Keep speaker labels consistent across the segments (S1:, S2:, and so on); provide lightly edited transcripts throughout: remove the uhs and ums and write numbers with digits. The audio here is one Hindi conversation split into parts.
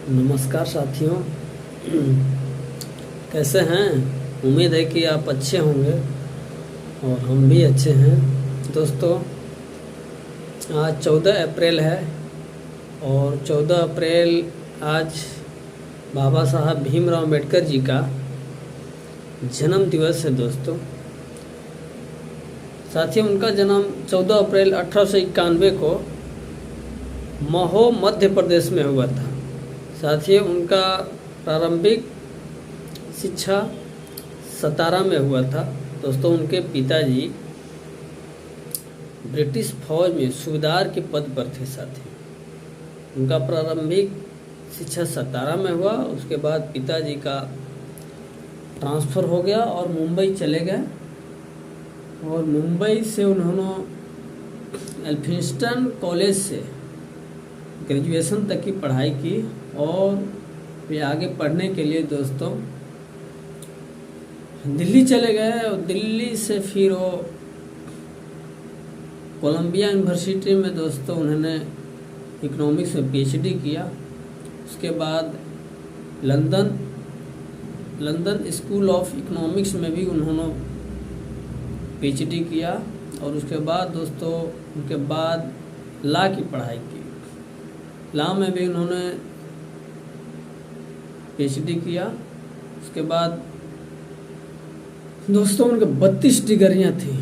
S1: नमस्कार साथियों। कैसे हैं? उम्मीद है कि आप अच्छे होंगे और हम भी अच्छे हैं। दोस्तों, आज 14 अप्रैल है और 14 अप्रैल आज बाबा साहब भीमराव अम्बेडकर जी का जन्म दिवस है। दोस्तों साथियों, उनका जन्म 14 अप्रैल 1891 को महो मध्य प्रदेश में हुआ था। साथियों, उनका प्रारंभिक शिक्षा सतारा में हुआ था। दोस्तों, उनके पिताजी ब्रिटिश फौज में सूबेदार के पद पर थे। साथियों, उनका प्रारंभिक शिक्षा सतारा में हुआ। उसके बाद पिताजी का ट्रांसफ़र हो गया और मुंबई चले गए और मुंबई से उन्होंने एल्फिंस्टन कॉलेज से ग्रेजुएशन तक की पढ़ाई की और वे आगे पढ़ने के लिए दोस्तों दिल्ली चले गए और दिल्ली से फिर वो कोलंबिया यूनिवर्सिटी में दोस्तों उन्होंने इकोनॉमिक्स में पीएचडी किया। उसके बाद लंदन स्कूल ऑफ इकोनॉमिक्स में भी उन्होंने पीएचडी किया और उसके बाद दोस्तों उनके बाद लॉ की पढ़ाई की। लॉ में भी उन्होंने पीएचडी किया। उसके बाद दोस्तों उनके 32 डिग्रियाँ थी,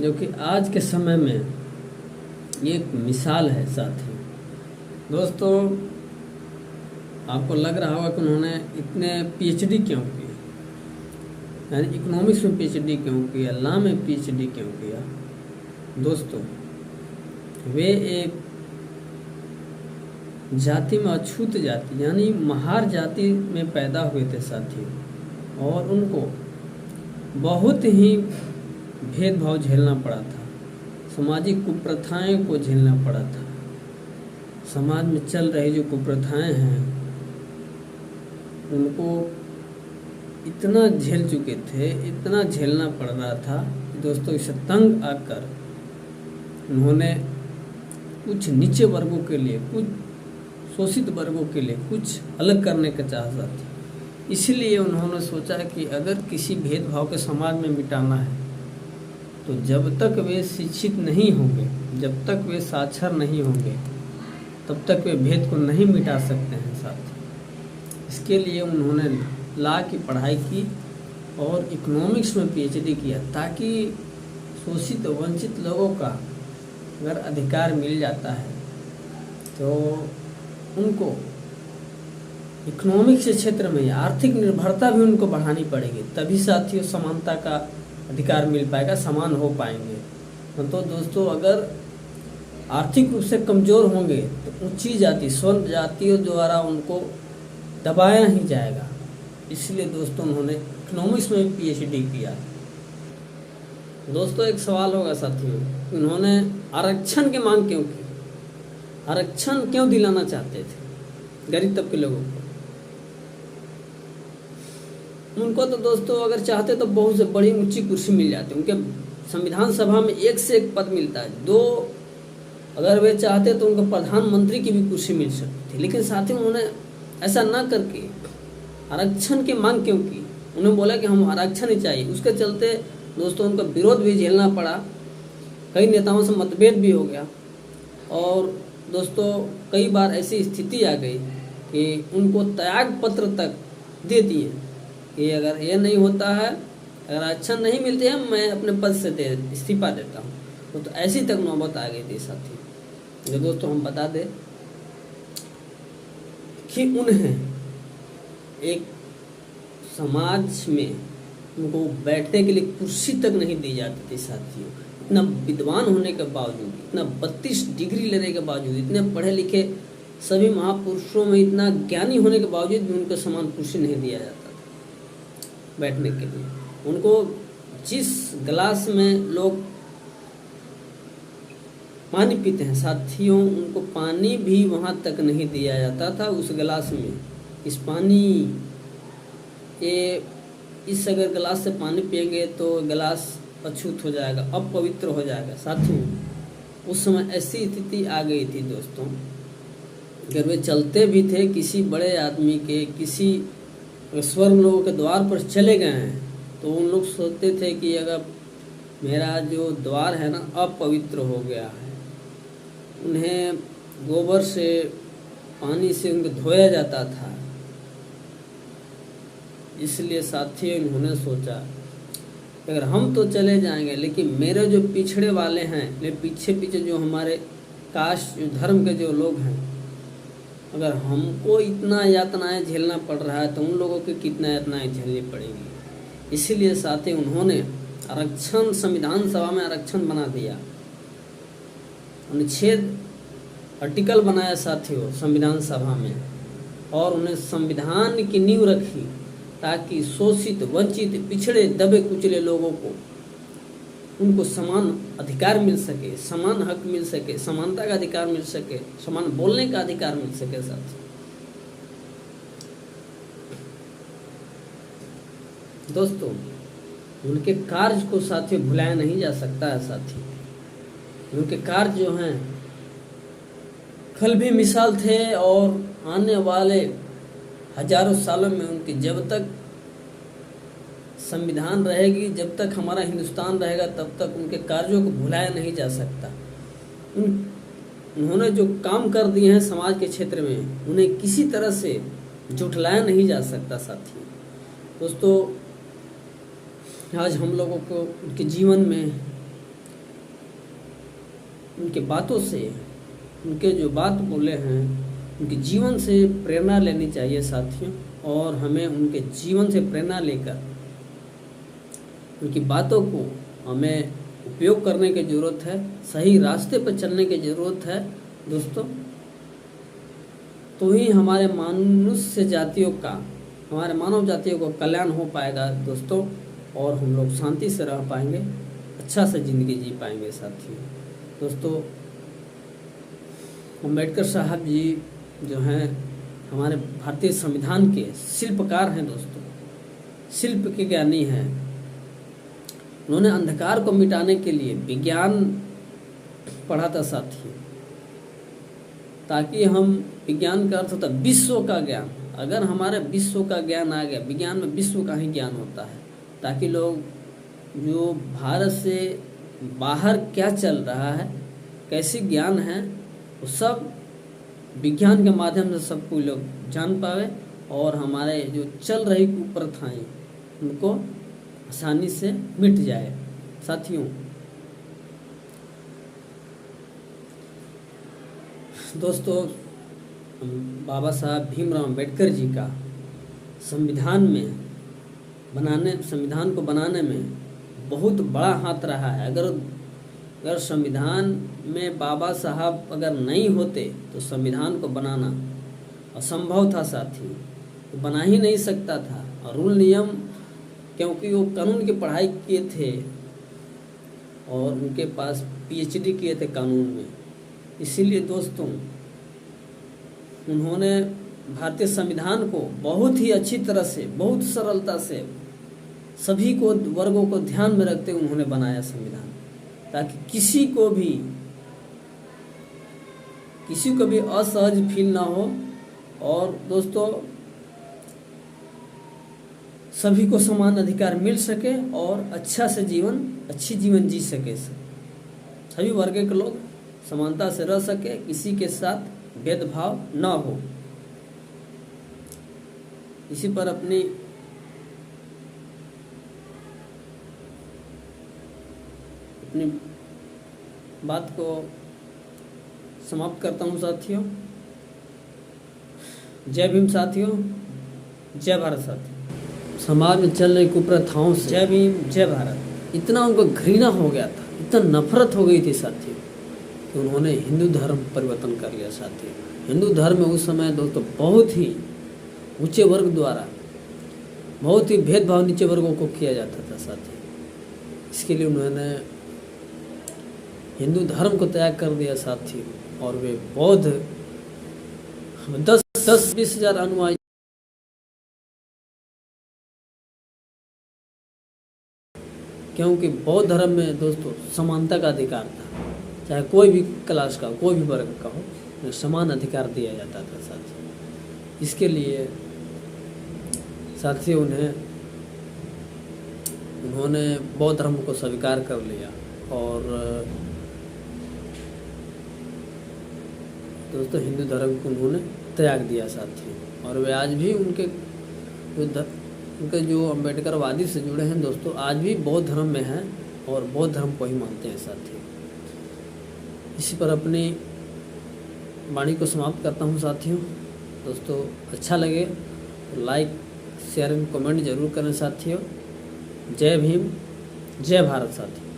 S1: जो कि आज के समय में ये एक मिसाल है। साथी दोस्तों, आपको लग रहा होगा कि उन्होंने इतने पीएचडी क्यों किए, यानी इकोनॉमिक्स में पीएचडी क्यों किया, लॉ में पीएचडी क्यों किया। दोस्तों, वे एक जाति में अछूत जाति यानी महार जाति में पैदा हुए थे साथियों, और उनको बहुत ही भेदभाव झेलना पड़ा था। सामाजिक कुप्रथाएं को झेलना पड़ा था। समाज में चल रही जो कुप्रथाएं हैं उनको इतना झेल चुके थे, इतना झेलना पड़ रहा था दोस्तों। इसे तंग आकर उन्होंने कुछ नीचे वर्गों के लिए, कुछ शोषित वर्गों के लिए कुछ अलग करने का चाहता था। इसलिए उन्होंने सोचा कि अगर किसी भेदभाव के समाज में मिटाना है तो जब तक वे शिक्षित नहीं होंगे, जब तक वे साक्षर नहीं होंगे, तब तक वे भेद को नहीं मिटा सकते हैं। साथ इसके लिए उन्होंने लॉ की पढ़ाई की और इकोनॉमिक्स में पीएचडी किया, ताकि शोषित वंचित लोगों का अगर अधिकार मिल जाता है तो उनको इकोनॉमिक्स के क्षेत्र में आर्थिक निर्भरता भी उनको बढ़ानी पड़ेगी, तभी साथियों समानता का अधिकार मिल पाएगा, समान हो पाएंगे। तो दोस्तों, अगर आर्थिक रूप से कमज़ोर होंगे तो ऊंची जाति, स्वर्ण जातियों द्वारा उनको दबाया ही जाएगा। इसलिए दोस्तों उन्होंने इकोनॉमिक्स में पीएचडी किया। दोस्तों, एक सवाल होगा साथियों, उन्होंने आरक्षण की मांग क्यों की? आरक्षण क्यों दिलाना चाहते थे गरीब तबके लोगों को? उनको तो दोस्तों अगर चाहते तो बहुत से बड़ी ऊंची कुर्सी मिल जाती। उनके संविधान सभा में एक से एक पद मिलता है। दो अगर वे चाहते तो उनको प्रधानमंत्री की भी कुर्सी मिल सकती थी। लेकिन साथ ही उन्होंने ऐसा ना करके आरक्षण की मांग क्यों की? उन्होंने बोला कि हम आरक्षण ही चाहिए। उसके चलते दोस्तों उनका विरोध भी झेलना पड़ा, कई नेताओं से मतभेद भी हो गया और दोस्तों कई बार ऐसी स्थिति आ गई कि उनको त्याग पत्र तक दे दिए कि अगर ये नहीं होता है, अगर आरक्षण नहीं मिलते हैं, मैं अपने पद से इस्तीफा देता हूँ। तो ऐसी तक नौबत आ गई थी साथी। जो दोस्तों हम बता दें कि उन्हें एक समाज में उनको बैठने के लिए कुर्सी तक नहीं दी जाती थी साथियों। इतना विद्वान होने के बावजूद, इतना 32 डिग्री लेने के बावजूद, इतने पढ़े लिखे सभी महापुरुषों में इतना ज्ञानी होने के बावजूद भी उनको समान कुर्सी नहीं दिया जाता था बैठने के लिए। उनको जिस गिलास में लोग पानी पीते हैं साथियों, उनको पानी भी वहाँ तक नहीं दिया जाता था उस गिलास में। इस पानी ये इस अगर गिलास से पानी पिएंगे तो गिलास अछूत हो जाएगा, अपवित्र हो जाएगा। साथियों उस समय ऐसी स्थिति आ गई थी दोस्तों अगर वे चलते भी थे किसी बड़े आदमी के, किसी स्वर्ण लोगों के द्वार पर चले गए हैं, तो उन लोग सोचते थे कि अगर मेरा जो द्वार है ना अपवित्र हो गया है, उन्हें गोबर से, पानी से उनको धोया जाता था। इसलिए साथियों उन्होंने सोचा अगर हम तो चले जाएंगे, लेकिन मेरे जो पिछड़े वाले हैं, मेरे पीछे पीछे जो हमारे कास्ट जो धर्म के जो लोग हैं, अगर हमको इतना यातनाएं झेलना पड़ रहा है तो उन लोगों को कितना यातनाएं झेलनी पड़ेगी। इसीलिए साथियों उन्होंने आरक्षण, संविधान सभा में आरक्षण बना दिया, अनुच्छेद आर्टिकल बनाया साथियों संविधान सभा में, और उन्हें संविधान की नींव रखी ताकि शोषित, वंचित, पिछड़े, दबे कुचले लोगों को उनको समान अधिकार मिल सके, समान हक मिल सके, समानता का अधिकार मिल सके, समान बोलने का अधिकार मिल सके। साथी दोस्तों, उनके कार्य को साथियों भुलाया नहीं जा सकता है। साथी उनके कार्य जो हैं कल भी मिसाल थे और आने वाले हजारों सालों में उनके, जब तक संविधान रहेगी, जब तक हमारा हिंदुस्तान रहेगा, तब तक उनके कार्यों को भुलाया नहीं जा सकता। उन्होंने जो काम कर दिए हैं समाज के क्षेत्र में, उन्हें किसी तरह से झुठलाया नहीं जा सकता। साथी दोस्तों, आज हम लोगों को उनके जीवन में, उनके बातों से, उनके जो बात बोले हैं, उनके जीवन से प्रेरणा लेनी चाहिए साथियों, और हमें उनके जीवन से प्रेरणा लेकर उनकी बातों को हमें उपयोग करने की ज़रूरत है, सही रास्ते पर चलने की ज़रूरत है दोस्तों। तो ही हमारे मनुष्य जातियों का, हमारे मानव जातियों को कल्याण हो पाएगा दोस्तों, और हम लोग शांति से रह पाएंगे, अच्छा से ज़िंदगी जी पाएंगे। साथियों दोस्तों, अम्बेडकर साहब जी जो हैं हमारे भारतीय संविधान के शिल्पकार हैं दोस्तों, शिल्प के ज्ञानी हैं। उन्होंने अंधकार को मिटाने के लिए विज्ञान पढ़ा था साथियों, ताकि हम, विज्ञान का अर्थ होता है विश्व का ज्ञान। अगर हमारे विश्व का ज्ञान आ गया, विज्ञान में विश्व का ही ज्ञान होता है, ताकि लोग जो भारत से बाहर क्या चल रहा है, कैसी ज्ञान है, वो सब विज्ञान के माध्यम से सब कोई लोग जान पावे, और हमारे जो चल रही कुप्रथाएं उनको आसानी से मिट जाए। साथियों दोस्तों, बाबा साहब भीमराव अम्बेडकर जी का संविधान को बनाने में बहुत बड़ा हाथ रहा है। अगर संविधान में बाबा साहब अगर नहीं होते तो संविधान को बनाना असंभव था साथी, तो बना ही नहीं सकता था। और रूल नियम, क्योंकि वो कानून की पढ़ाई किए थे और उनके पास पीएचडी किए थे कानून में, इसीलिए दोस्तों उन्होंने भारतीय संविधान को बहुत ही अच्छी तरह से, बहुत सरलता से, सभी को, वर्गों को ध्यान में रखते हुए उन्होंने बनाया संविधान, ताकि किसी को भी असहज फील ना हो, और दोस्तों सभी को समान अधिकार मिल सके और अच्छी जीवन जी सके। सभी वर्ग के लोग समानता से रह सके, किसी के साथ भेदभाव न हो। इसी पर अपनी बात को समाप्त करता हूँ साथियों। जय भीम साथियों, जय भारत साथियों। समाज में चल रही कुप्रथाओं से जय भीम, जय भारत। इतना उनको घृणा हो गया था, इतना नफरत हो गई थी साथियों, कि उन्होंने हिंदू धर्म परिवर्तन कर लिया साथियों। हिंदू धर्म में उस समय दोस्तों बहुत ही ऊंचे वर्ग द्वारा बहुत ही भेदभाव नीचे वर्गों को किया जाता था साथियों। इसके लिए उन्होंने हिंदू धर्म को त्याग कर दिया साथियों, और वे बौद्ध 10-20 हजार अनुयायी, क्योंकि बौद्ध धर्म में दोस्तों समानता का अधिकार था, चाहे कोई भी क्लास का, कोई भी वर्ग का हो, में समान अधिकार दिया जाता था साथियों। इसके लिए साथियों उन्होंने बौद्ध धर्म को स्वीकार कर लिया और दोस्तों हिंदू धर्म को उन्होंने त्याग दिया साथियों। और वे आज भी उनके जो अम्बेडकरवादी से जुड़े हैं दोस्तों, आज भी बौद्ध धर्म में हैं और बौद्ध धर्म को ही मानते हैं साथियों। इसी पर अपनी वाणी को समाप्त करता हूँ साथियों। दोस्तों अच्छा लगे तो लाइक शेयर एंड कमेंट जरूर करें साथियों। जय भीम, जय भारत साथियों।